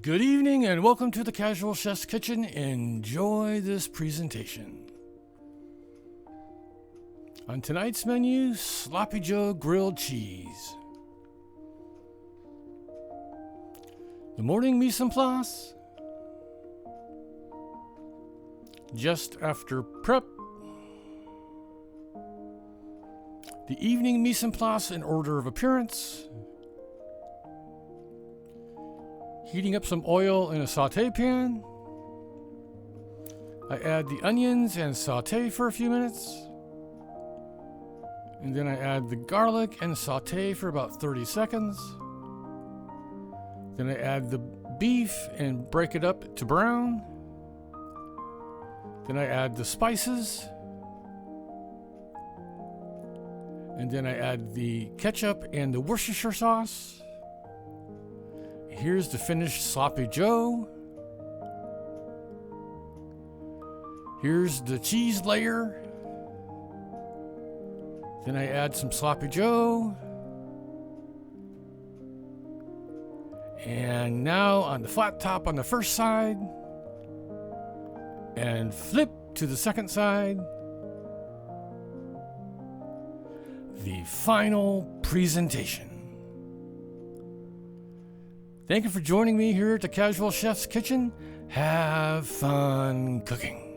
Good evening and welcome to the Casual Chef's Kitchen. Enjoy this presentation. On tonight's menu, Sloppy Joe grilled cheese. The morning mise en place. Just after prep. The evening mise en place in order of appearance. Heating up some oil in a saute pan. I add the onions and saute for a few minutes. And then I add the garlic and saute for about 30 seconds. Then I add the beef and break it up to brown. Then I add the spices. And then I add the ketchup and the Worcestershire sauce. Here's the finished Sloppy Joe. Here's the cheese layer. Then I add some Sloppy Joe. And now on the flat top on the first side. And flip to the second side. The final presentation. Thank you for joining me here at the Casual Chef's Kitchen. Have fun cooking.